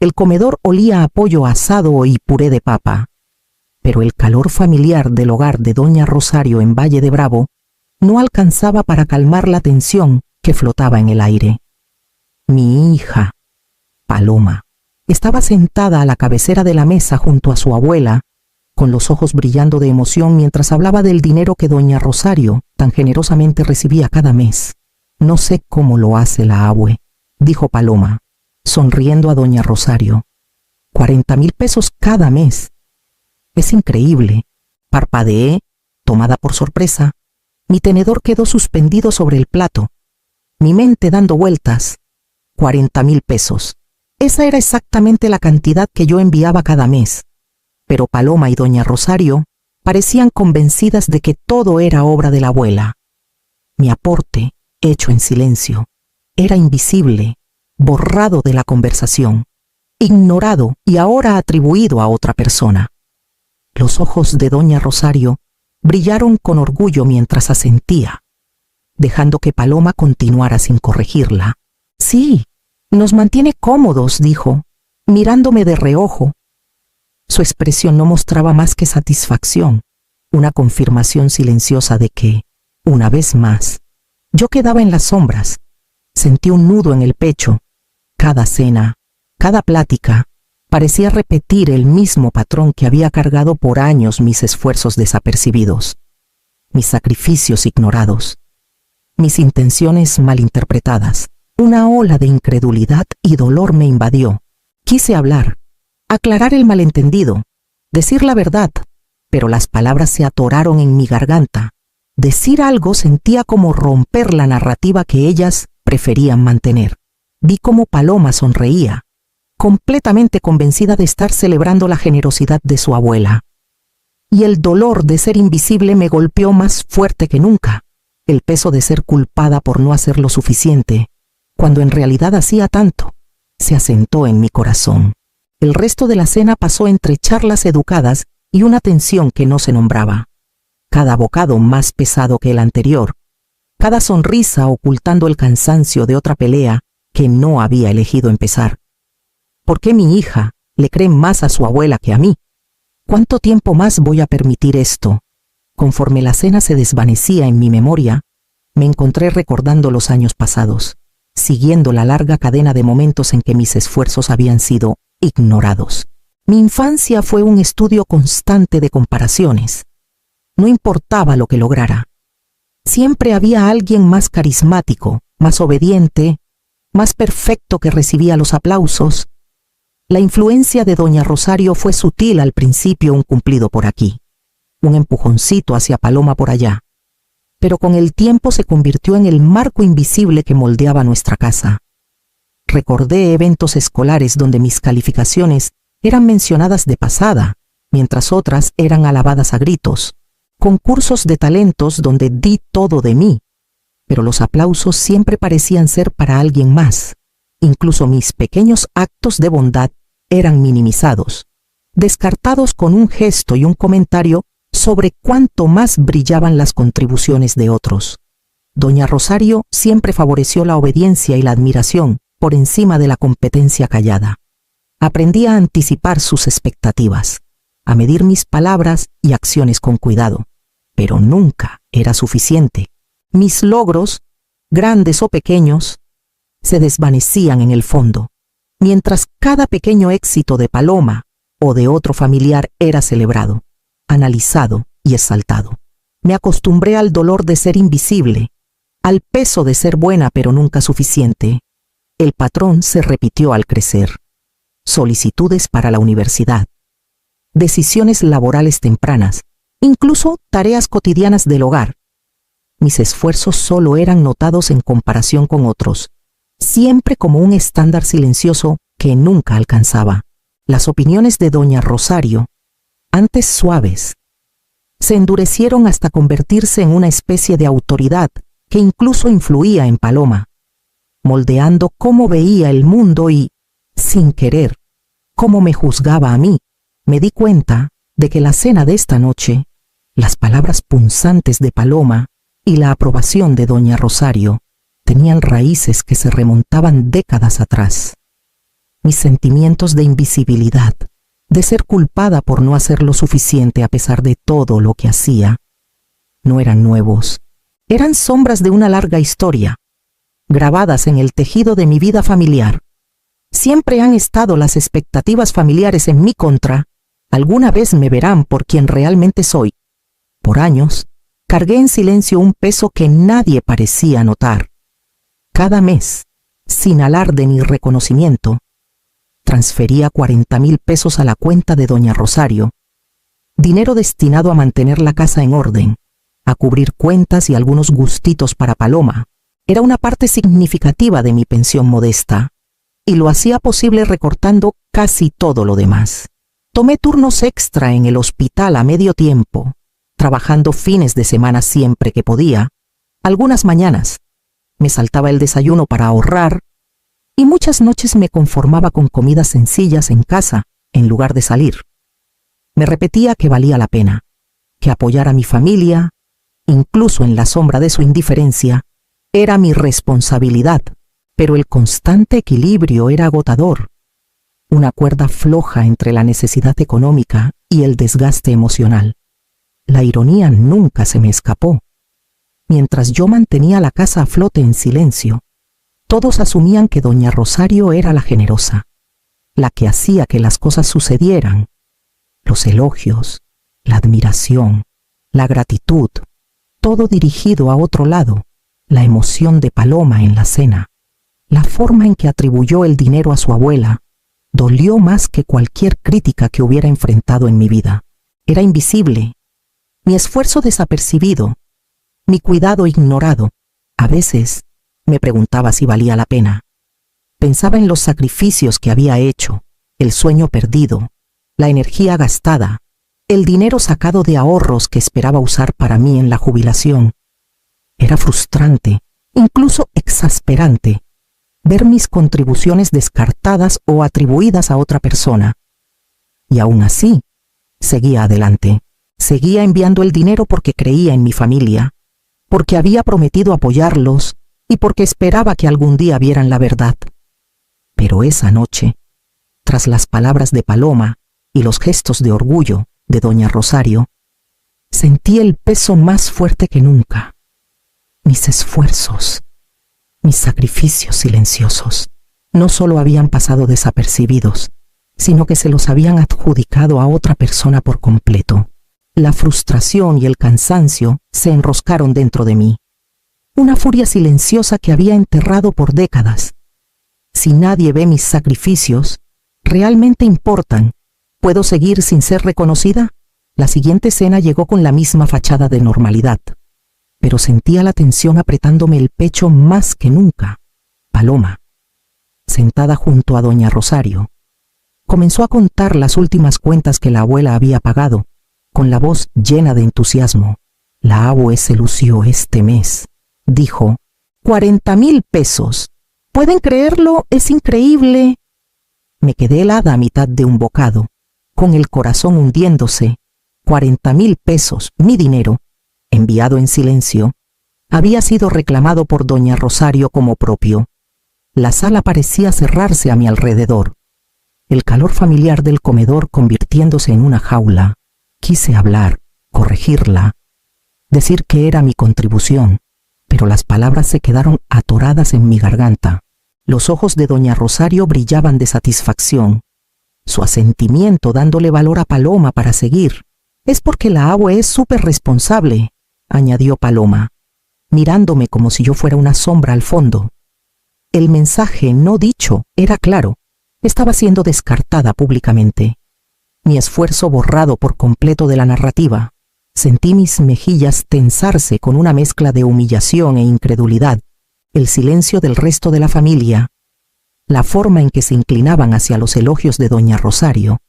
El comedor olía a pollo asado y puré de papa, pero el calor familiar del hogar de doña Rosario en Valle de Bravo no alcanzaba para calmar la tensión que flotaba en el aire. Mi hija, Paloma, estaba sentada a la cabecera de la mesa junto a su abuela, con los ojos brillando de emoción mientras hablaba del dinero que doña Rosario tan generosamente recibía cada mes. No sé cómo lo hace la abue, dijo Paloma, sonriendo a doña Rosario. 40,000 pesos cada mes. Es increíble. Parpadeé, tomada por sorpresa. Mi tenedor quedó suspendido sobre el plato, mi mente dando vueltas. 40,000 pesos. Esa era exactamente la cantidad que yo enviaba cada mes. Pero Paloma y doña Rosario parecían convencidas de que todo era obra de la abuela. Mi aporte, hecho en silencio, era invisible, borrado de la conversación, ignorado y ahora atribuido a otra persona. Los ojos de doña Rosario brillaron con orgullo mientras asentía, dejando que Paloma continuara sin corregirla. Sí, nos mantiene cómodos, dijo, mirándome de reojo. Su expresión no mostraba más que satisfacción, una confirmación silenciosa de que, una vez más, yo quedaba en las sombras. Sentí un nudo en el pecho. Cada cena, cada plática, parecía repetir el mismo patrón que había cargado por años mis esfuerzos desapercibidos, mis sacrificios ignorados, mis intenciones malinterpretadas. Una ola de incredulidad y dolor me invadió. Quise hablar, aclarar el malentendido, decir la verdad, pero las palabras se atoraron en mi garganta. Decir algo sentía como romper la narrativa que ellas preferían mantener. Vi cómo Paloma sonreía, completamente convencida de estar celebrando la generosidad de su abuela. Y el dolor de ser invisible me golpeó más fuerte que nunca. El peso de ser culpada por no hacer lo suficiente, cuando en realidad hacía tanto, se asentó en mi corazón. El resto de la cena pasó entre charlas educadas y una tensión que no se nombraba. Cada bocado más pesado que el anterior, cada sonrisa ocultando el cansancio de otra pelea que no había elegido empezar. ¿Por qué mi hija le cree más a su abuela que a mí? ¿Cuánto tiempo más voy a permitir esto? Conforme la cena se desvanecía en mi memoria, me encontré recordando los años pasados, siguiendo la larga cadena de momentos en que mis esfuerzos habían sido ignorados. Mi infancia fue un estudio constante de comparaciones. No importaba lo que lograra. Siempre había alguien más carismático, más obediente, más perfecto que recibía los aplausos. La influencia de doña Rosario fue sutil al principio, un cumplido por aquí, un empujoncito hacia Paloma por allá, pero con el tiempo se convirtió en el marco invisible que moldeaba nuestra casa. Recordé eventos escolares donde mis calificaciones eran mencionadas de pasada, mientras otras eran alabadas a gritos, concursos de talentos donde di todo de mí, pero los aplausos siempre parecían ser para alguien más. Incluso mis pequeños actos de bondad eran minimizados, descartados con un gesto y un comentario sobre cuánto más brillaban las contribuciones de otros. Doña Rosario siempre favoreció la obediencia y la admiración por encima de la competencia callada. Aprendí a anticipar sus expectativas, a medir mis palabras y acciones con cuidado, pero nunca era suficiente. Mis logros, grandes o pequeños, se desvanecían en el fondo, mientras cada pequeño éxito de Paloma o de otro familiar era celebrado, analizado y exaltado. Me acostumbré al dolor de ser invisible, al peso de ser buena pero nunca suficiente. El patrón se repitió al crecer. Solicitudes para la universidad, decisiones laborales tempranas, incluso tareas cotidianas del hogar. Mis esfuerzos solo eran notados en comparación con otros, siempre como un estándar silencioso que nunca alcanzaba. Las opiniones de doña Rosario, antes suaves, se endurecieron hasta convertirse en una especie de autoridad que incluso influía en Paloma, moldeando cómo veía el mundo y, sin querer, cómo me juzgaba a mí. Me di cuenta de que la cena de esta noche, las palabras punzantes de Paloma y la aprobación de doña Rosario tenían raíces que se remontaban décadas atrás. mis sentimientos de invisibilidad, de ser culpada por no hacer lo suficiente a pesar de todo lo que hacía, no eran nuevos. Eran sombras de una larga historia, grabadas en el tejido de mi vida familiar. Siempre han estado las expectativas familiares en mi contra. Alguna vez me verán por quien realmente soy. Por años, cargué en silencio un peso que nadie parecía notar. Cada mes, sin alarde ni reconocimiento, transfería 40,000 pesos a la cuenta de doña Rosario, dinero destinado a mantener la casa en orden, a cubrir cuentas y algunos gustitos para Paloma. Era una parte significativa de mi pensión modesta, y lo hacía posible recortando casi todo lo demás. Tomé turnos extra en el hospital a medio tiempo, trabajando fines de semana siempre que podía. Algunas mañanas me saltaba el desayuno para ahorrar, y muchas noches me conformaba con comidas sencillas en casa en lugar de salir. Me repetía que valía la pena, que apoyar a mi familia, incluso en la sombra de su indiferencia, era mi responsabilidad, pero el constante equilibrio era agotador. Una cuerda floja entre la necesidad económica y el desgaste emocional. La ironía nunca se me escapó. Mientras yo mantenía la casa a flote en silencio, todos asumían que doña Rosario era la generosa, la que hacía que las cosas sucedieran. Los elogios, la admiración, la gratitud, todo dirigido a otro lado, la emoción de Paloma en la cena, la forma en que atribuyó el dinero a su abuela, dolió más que cualquier crítica que hubiera enfrentado en mi vida. Era invisible, mi esfuerzo desapercibido, mi cuidado ignorado. A veces me preguntaba si valía la pena. Pensaba en los sacrificios que había hecho, el sueño perdido, la energía gastada, el dinero sacado de ahorros que esperaba usar para mí en la jubilación. Era frustrante, incluso exasperante, ver mis contribuciones descartadas o atribuidas a otra persona. Y aún así, seguía adelante. Seguía enviando el dinero porque creía en mi familia, porque había prometido apoyarlos y porque esperaba que algún día vieran la verdad. Pero esa noche, tras las palabras de Paloma y los gestos de orgullo de doña Rosario, sentí el peso más fuerte que nunca. Mis esfuerzos, mis sacrificios silenciosos, no solo habían pasado desapercibidos, sino que se los habían adjudicado a otra persona por completo. La frustración y el cansancio se enroscaron dentro de mí. Una furia silenciosa que había enterrado por décadas. Si nadie ve mis sacrificios, ¿realmente importan? ¿Puedo seguir sin ser reconocida? La siguiente cena llegó con la misma fachada de normalidad, pero sentía la tensión apretándome el pecho más que nunca. Paloma, sentada junto a doña Rosario, comenzó a contar las últimas cuentas que la abuela había pagado, con la voz llena de entusiasmo. La abue se lució este mes, dijo. 40,000 pesos. ¿Pueden creerlo? Es increíble. Me quedé helada a mitad de un bocado, con el corazón hundiéndose. 40,000 pesos, mi dinero, enviado en silencio, había sido reclamado por doña Rosario como propio. La sala parecía cerrarse a mi alrededor, el calor familiar del comedor convirtiéndose en una jaula. Quise hablar, corregirla, decir que era mi contribución, pero las palabras se quedaron atoradas en mi garganta. Los ojos de doña Rosario brillaban de satisfacción, su asentimiento dándole valor a Paloma para seguir. Es porque la abue es súper responsable, añadió Paloma, mirándome como si yo fuera una sombra al fondo. El mensaje no dicho era claro, estaba siendo descartada públicamente. Mi esfuerzo borrado por completo de la narrativa. Sentí mis mejillas tensarse con una mezcla de humillación e incredulidad. El silencio del resto de la familia, la forma en que se inclinaban hacia los elogios de doña Rosario,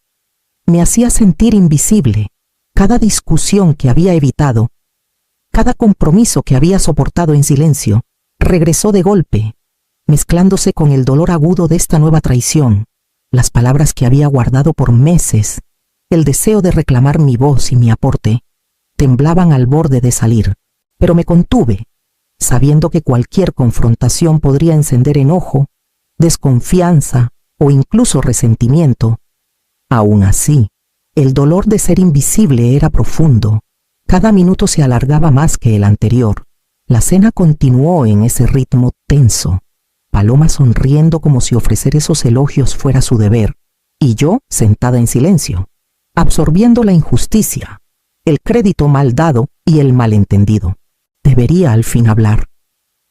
me hacía sentir invisible. Cada discusión que había evitado, cada compromiso que había soportado en silencio, regresó de golpe, mezclándose con el dolor agudo de esta nueva traición. Las palabras que había guardado por meses, el deseo de reclamar mi voz y mi aporte, temblaban al borde de salir, pero me contuve, sabiendo que cualquier confrontación podría encender enojo, desconfianza o incluso resentimiento. Aún así, el dolor de ser invisible era profundo. Cada minuto se alargaba más que el anterior. La cena continuó en ese ritmo tenso. Paloma sonriendo como si ofrecer esos elogios fuera su deber, y yo sentada en silencio, absorbiendo la injusticia, el crédito mal dado y el malentendido. Debería al fin hablar.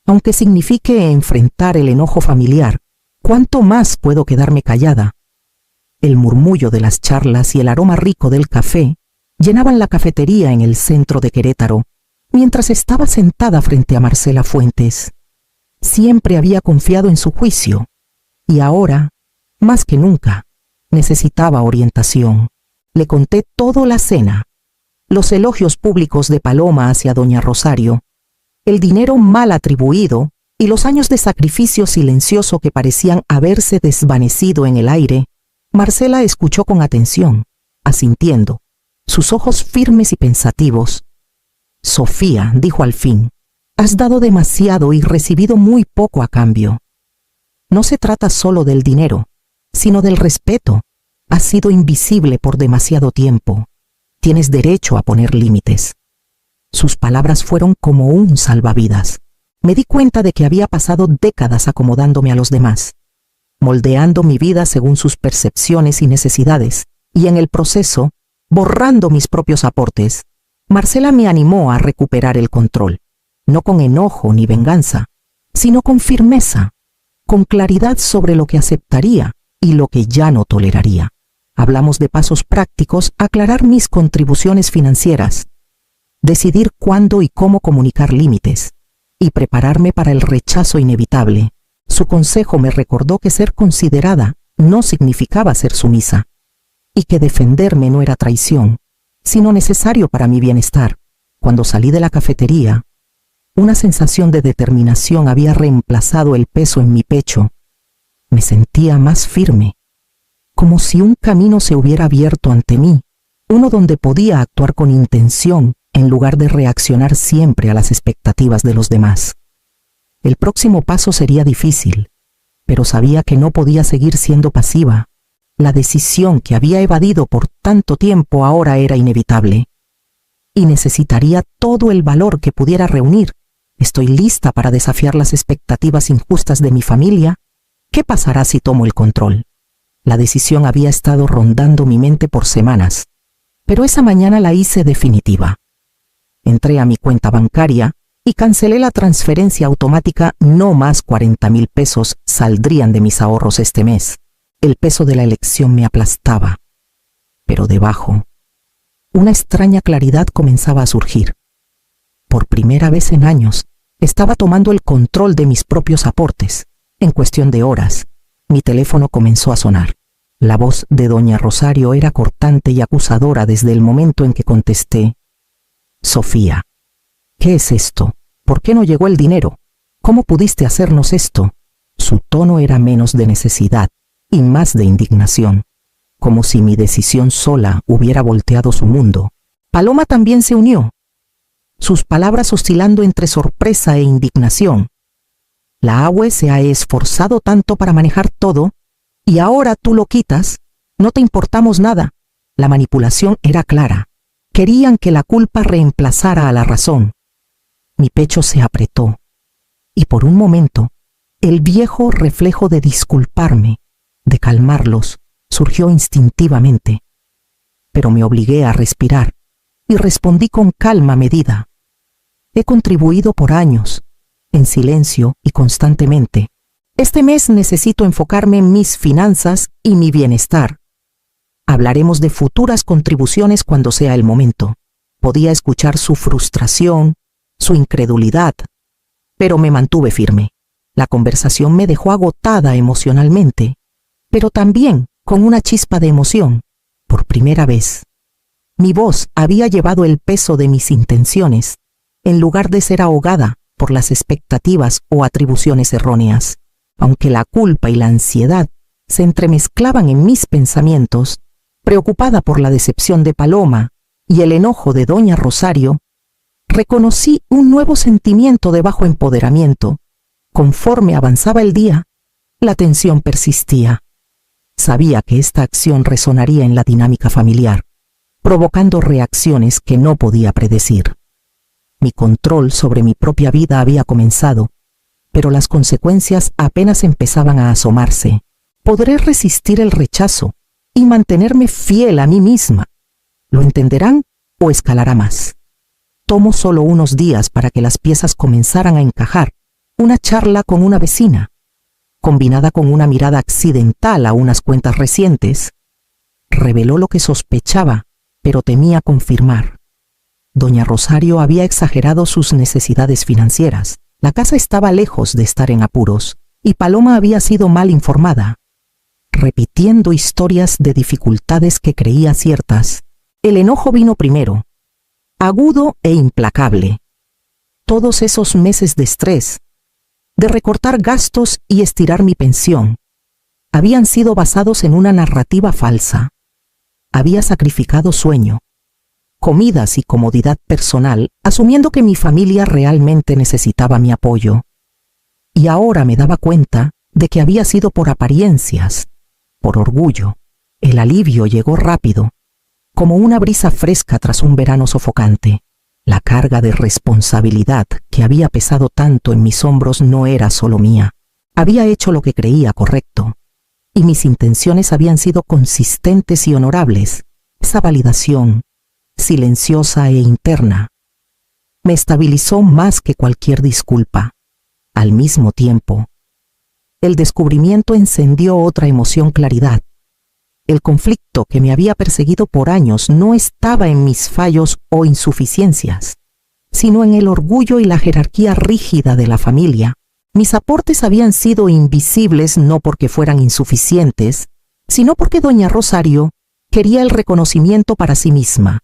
Aunque signifique enfrentar el enojo familiar, ¿cuánto más puedo quedarme callada? El murmullo de las charlas y el aroma rico del café llenaban la cafetería en el centro de Querétaro, mientras estaba sentada frente a Marcela Fuentes. Siempre había confiado en su juicio, y ahora, más que nunca, necesitaba orientación. Le conté todo la cena, los elogios públicos de Paloma hacia doña Rosario, el dinero mal atribuido y los años de sacrificio silencioso que parecían haberse desvanecido en el aire. Marcela escuchó con atención, asintiendo, sus ojos firmes y pensativos. «Sofía», dijo al fin, «has dado demasiado y recibido muy poco a cambio. No se trata solo del dinero, sino del respeto. Has sido invisible por demasiado tiempo. Tienes derecho a poner límites». Sus palabras fueron como un salvavidas. Me di cuenta de que había pasado décadas acomodándome a los demás, moldeando mi vida según sus percepciones y necesidades, y en el proceso, borrando mis propios aportes. Marcela me animó a recuperar el control, no con enojo ni venganza, sino con firmeza, con claridad sobre lo que aceptaría y lo que ya no toleraría. Hablamos de pasos prácticos, aclarar mis contribuciones financieras, decidir cuándo y cómo comunicar límites, y prepararme para el rechazo inevitable. Su consejo me recordó que ser considerada no significaba ser sumisa, y que defenderme no era traición, sino necesario para mi bienestar. Cuando salí de la cafetería, una sensación de determinación había reemplazado el peso en mi pecho. Me sentía más firme, como si un camino se hubiera abierto ante mí, uno donde podía actuar con intención en lugar de reaccionar siempre a las expectativas de los demás. El próximo paso sería difícil, pero sabía que no podía seguir siendo pasiva. La decisión que había evadido por tanto tiempo ahora era inevitable, y necesitaría todo el valor que pudiera reunir. ¿Estoy lista para desafiar las expectativas injustas de mi familia? ¿Qué pasará si tomo el control? La decisión había estado rondando mi mente por semanas, pero esa mañana la hice definitiva. Entré a mi cuenta bancaria y cancelé la transferencia automática. No más 40,000 pesos saldrían de mis ahorros este mes. El peso de la elección me aplastaba, pero debajo, una extraña claridad comenzaba a surgir. Por primera vez en años, estaba tomando el control de mis propios aportes. En cuestión de horas, mi teléfono comenzó a sonar. La voz de doña Rosario era cortante y acusadora desde el momento en que contesté. «Sofía, ¿qué es esto? ¿Por qué no llegó el dinero? ¿Cómo pudiste hacernos esto?» Su tono era menos de necesidad y más de indignación, como si mi decisión sola hubiera volteado su mundo. Paloma también se unió, sus palabras oscilando entre sorpresa e indignación. «La abue se ha esforzado tanto para manejar todo, y ahora tú lo quitas. No te importamos nada». La manipulación era clara. Querían que la culpa reemplazara a la razón. Mi pecho se apretó, y por un momento, el viejo reflejo de disculparme, de calmarlos, surgió instintivamente. Pero me obligué a respirar, y respondí con calma medida. He contribuido por años, en silencio y constantemente. Este mes necesito enfocarme en mis finanzas y mi bienestar. Hablaremos de futuras contribuciones cuando sea el momento. Podía escuchar su frustración, su incredulidad, pero me mantuve firme. La conversación me dejó agotada emocionalmente, pero también con una chispa de emoción. Por primera vez, mi voz había llevado el peso de mis intenciones, en lugar de ser ahogada por las expectativas o atribuciones erróneas. Aunque la culpa y la ansiedad se entremezclaban en mis pensamientos, preocupada por la decepción de Paloma y el enojo de doña Rosario, reconocí un nuevo sentimiento de bajo empoderamiento. Conforme avanzaba el día, la tensión persistía. Sabía que esta acción resonaría en la dinámica familiar, provocando reacciones que no podía predecir. Mi control sobre mi propia vida había comenzado, pero las consecuencias apenas empezaban a asomarse. ¿Podré resistir el rechazo y mantenerme fiel a mí misma? ¿Lo entenderán o escalará más? Tomó solo unos días para que las piezas comenzaran a encajar. Una charla con una vecina, combinada con una mirada accidental a unas cuentas recientes, reveló lo que sospechaba, pero temía confirmar. Doña Rosario había exagerado sus necesidades financieras. La casa estaba lejos de estar en apuros, y Paloma había sido mal informada, repitiendo historias de dificultades que creía ciertas. El enojo vino primero, agudo e implacable. Todos esos meses de estrés, de recortar gastos y estirar mi pensión, habían sido basados en una narrativa falsa. Había sacrificado sueño, comidas y comodidad personal, asumiendo que mi familia realmente necesitaba mi apoyo. Y ahora me daba cuenta de que había sido por apariencias, por orgullo. El alivio llegó rápido, como una brisa fresca tras un verano sofocante. La carga de responsabilidad que había pesado tanto en mis hombros no era solo mía. Había hecho lo que creía correcto, y mis intenciones habían sido consistentes y honorables. Esa validación, silenciosa e interna, me estabilizó más que cualquier disculpa. Al mismo tiempo, el descubrimiento encendió otra emoción: claridad. El conflicto que me había perseguido por años no estaba en mis fallos o insuficiencias, sino en el orgullo y la jerarquía rígida de la familia. Mis aportes habían sido invisibles no porque fueran insuficientes, sino porque doña Rosario quería el reconocimiento para sí misma.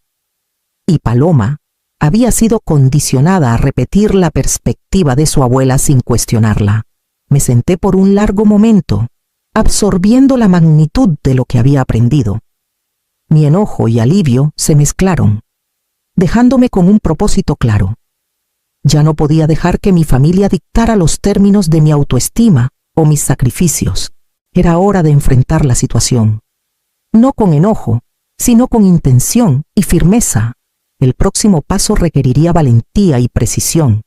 Y Paloma había sido condicionada a repetir la perspectiva de su abuela sin cuestionarla. Me senté por un largo momento, absorbiendo la magnitud de lo que había aprendido. Mi enojo y alivio se mezclaron, dejándome con un propósito claro. Ya no podía dejar que mi familia dictara los términos de mi autoestima o mis sacrificios. Era hora de enfrentar la situación. No con enojo, sino con intención y firmeza. El próximo paso requeriría valentía y precisión.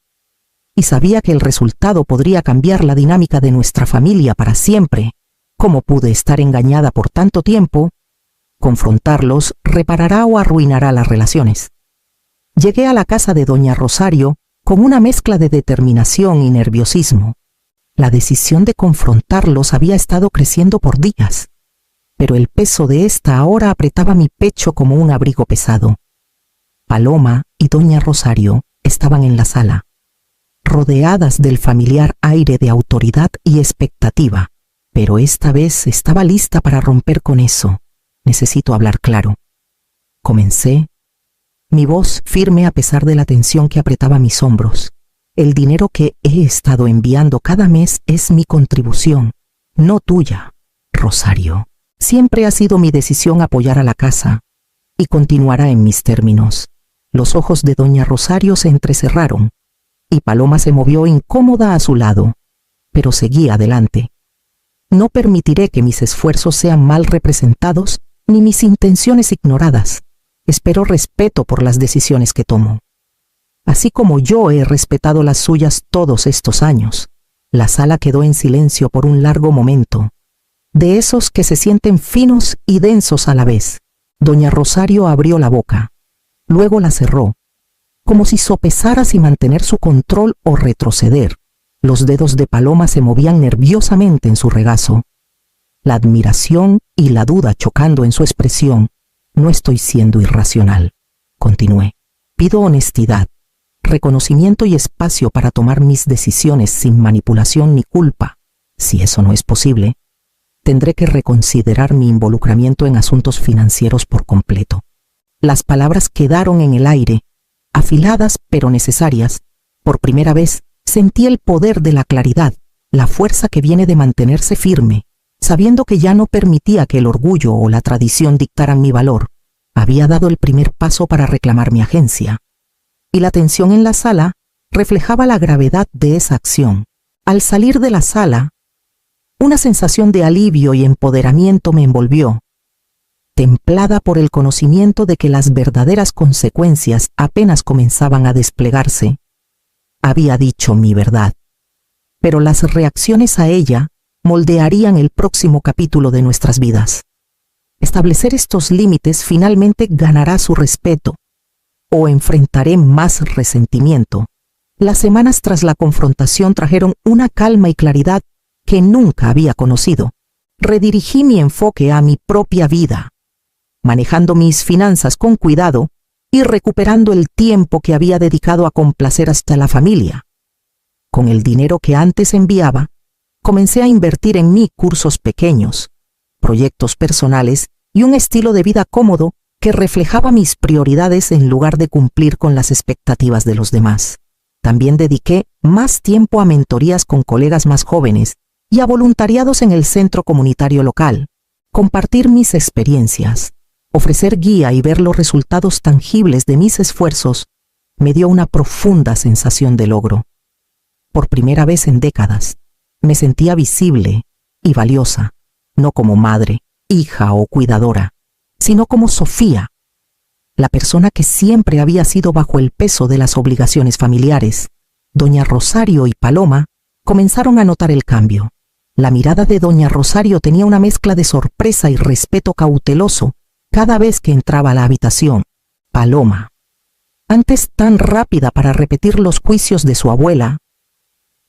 Y sabía que el resultado podría cambiar la dinámica de nuestra familia para siempre. ¿Cómo pude estar engañada por tanto tiempo? Confrontarlos reparará o arruinará las relaciones. Llegué a la casa de doña Rosario con una mezcla de determinación y nerviosismo. La decisión de confrontarlos había estado creciendo por días, pero el peso de esta ahora apretaba mi pecho como un abrigo pesado. Paloma y doña Rosario estaban en la sala, rodeadas del familiar aire de autoridad y expectativa. Pero esta vez estaba lista para romper con eso. Necesito hablar claro. Comencé, mi voz firme a pesar de la tensión que apretaba mis hombros. El dinero que he estado enviando cada mes es mi contribución, no tuya, Rosario. Siempre ha sido mi decisión apoyar a la casa, y continuará en mis términos. Los ojos de doña Rosario se entrecerraron, y Paloma se movió incómoda a su lado, pero seguí adelante. No permitiré que mis esfuerzos sean mal representados ni mis intenciones ignoradas. Espero respeto por las decisiones que tomo, así como yo he respetado las suyas todos estos años. La sala quedó en silencio por un largo momento, de esos que se sienten finos y densos a la vez. Doña Rosario abrió la boca, luego la cerró, como si sopesara si mantener su control o retroceder. Los dedos de Paloma se movían nerviosamente en su regazo, la admiración y la duda chocando en su expresión. No estoy siendo irracional, continué. Pido honestidad, reconocimiento y espacio para tomar mis decisiones sin manipulación ni culpa. Si eso no es posible, tendré que reconsiderar mi involucramiento en asuntos financieros por completo. Las palabras quedaron en el aire, afiladas pero necesarias. Por primera vez, sentí el poder de la claridad, la fuerza que viene de mantenerse firme, sabiendo que ya no permitía que el orgullo o la tradición dictaran mi valor. Había dado el primer paso para reclamar mi agencia, y la tensión en la sala reflejaba la gravedad de esa acción. Al salir de la sala, Una sensación de alivio y empoderamiento me envolvió, templada por el conocimiento de que las verdaderas consecuencias apenas comenzaban a desplegarse. Había dicho mi verdad, pero las reacciones a ella moldearían el próximo capítulo de nuestras vidas. Establecer estos límites finalmente ganará su respeto, o enfrentaré más resentimiento. Las semanas tras la confrontación trajeron una calma y claridad que nunca había conocido. Redirigí mi enfoque a mi propia vida, manejando mis finanzas con cuidado y recuperando el tiempo que había dedicado a complacer hasta la familia. Con el dinero que antes enviaba, comencé a invertir en mí cursos pequeños, proyectos personales y un estilo de vida cómodo que reflejaba mis prioridades en lugar de cumplir con las expectativas de los demás. También dediqué más tiempo a mentorías con colegas más jóvenes y a voluntariados en el centro comunitario local. Compartir mis experiencias, ofrecer guía y ver los resultados tangibles de mis esfuerzos me dio una profunda sensación de logro. Por primera vez en décadas, me sentía visible y valiosa, no como madre, hija o cuidadora, sino como Sofía, la persona que siempre había sido bajo el peso de las obligaciones familiares. Doña Rosario y Paloma comenzaron a notar el cambio. La mirada de doña Rosario tenía una mezcla de sorpresa y respeto cauteloso cada vez que entraba a la habitación. Paloma, antes tan rápida para repetir los juicios de su abuela,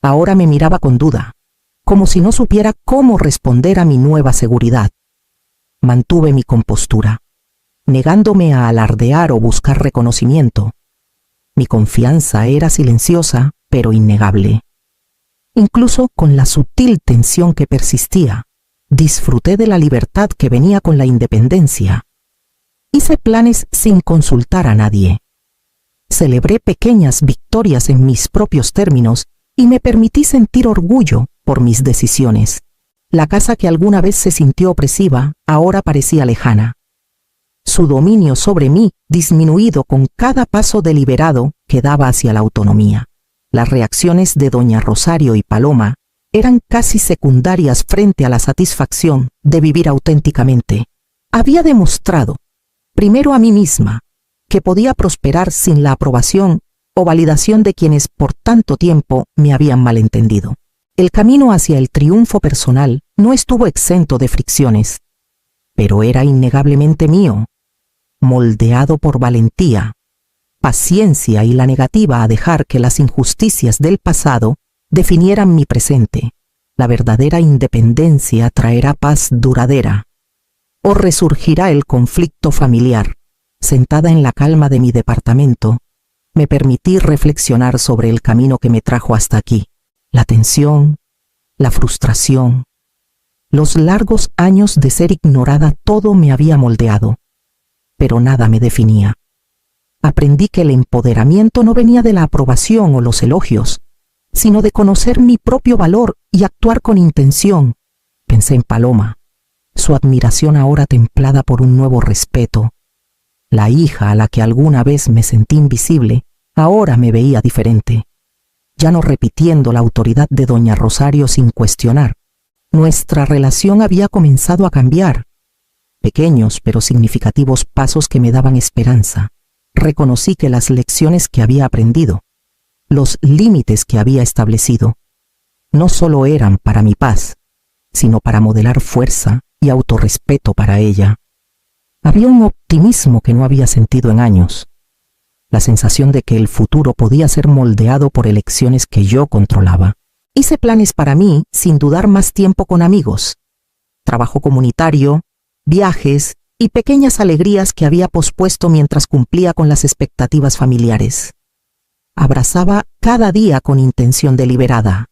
ahora me miraba con duda, como si no supiera cómo responder a mi nueva seguridad. Mantuve mi compostura, negándome a alardear o buscar reconocimiento. Mi confianza era silenciosa, pero innegable. Incluso con la sutil tensión que persistía, disfruté de la libertad que venía con la independencia. Hice planes sin consultar a nadie. Celebré pequeñas victorias en mis propios términos y me permití sentir orgullo por mis decisiones. La casa que alguna vez se sintió opresiva ahora parecía lejana. Su dominio sobre mí disminuido con cada paso deliberado que daba hacia la autonomía. Las reacciones de doña Rosario y Paloma eran casi secundarias frente a la satisfacción de vivir auténticamente. Había demostrado, primero a mí misma, que podía prosperar sin la aprobación o validación de quienes por tanto tiempo me habían malentendido. El camino hacia el triunfo personal no estuvo exento de fricciones, pero era innegablemente mío, moldeado por valentía, paciencia y la negativa a dejar que las injusticias del pasado definieran mi presente. La verdadera independencia traerá paz duradera, o resurgirá el conflicto familiar. Sentada en la calma de mi departamento, me permití reflexionar sobre el camino que me trajo hasta aquí. La tensión, la frustración, los largos años de ser ignorada, todo me había moldeado, pero nada me definía. Aprendí que el empoderamiento no venía de la aprobación o los elogios, sino de conocer mi propio valor y actuar con intención. Pensé en Paloma, su admiración ahora templada por un nuevo respeto. La hija a la que alguna vez me sentí invisible, ahora me veía diferente, ya no repitiendo la autoridad de doña Rosario sin cuestionar. Nuestra relación había comenzado a cambiar. Pequeños pero significativos pasos que me daban esperanza. Reconocí que las lecciones que había aprendido, los límites que había establecido, no solo eran para mi paz, sino para modelar fuerza y autorrespeto para ella. Había un optimismo que no había sentido en años, la sensación de que el futuro podía ser moldeado por elecciones que yo controlaba. Hice planes para mí sin dudar más tiempo con amigos, trabajo comunitario, viajes y pequeñas alegrías que había pospuesto mientras cumplía con las expectativas familiares. Abrazaba cada día con intención deliberada,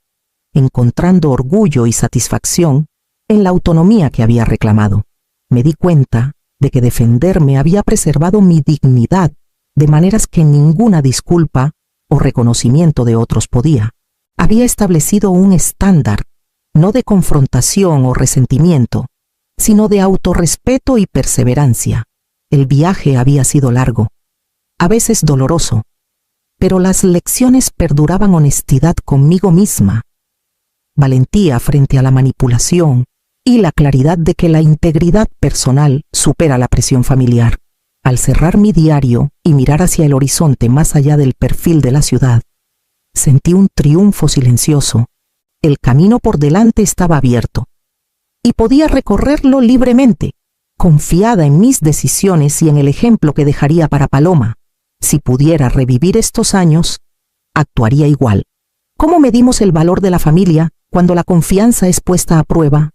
encontrando orgullo y satisfacción en la autonomía que había reclamado. Me di cuenta de que defenderme había preservado mi dignidad de maneras que ninguna disculpa o reconocimiento de otros podía. Había establecido un estándar, no de confrontación o resentimiento, sino de autorrespeto y perseverancia. El viaje había sido largo, a veces doloroso, pero las lecciones perduraban honestidad conmigo misma, valentía frente a la manipulación y la claridad de que la integridad personal supera la presión familiar. Al cerrar mi diario y mirar hacia el horizonte más allá del perfil de la ciudad, sentí un triunfo silencioso. El camino por delante estaba abierto y podía recorrerlo libremente, confiada en mis decisiones y en el ejemplo que dejaría para Paloma. Si pudiera revivir estos años, actuaría igual. ¿Cómo medimos el valor de la familia cuando la confianza es puesta a prueba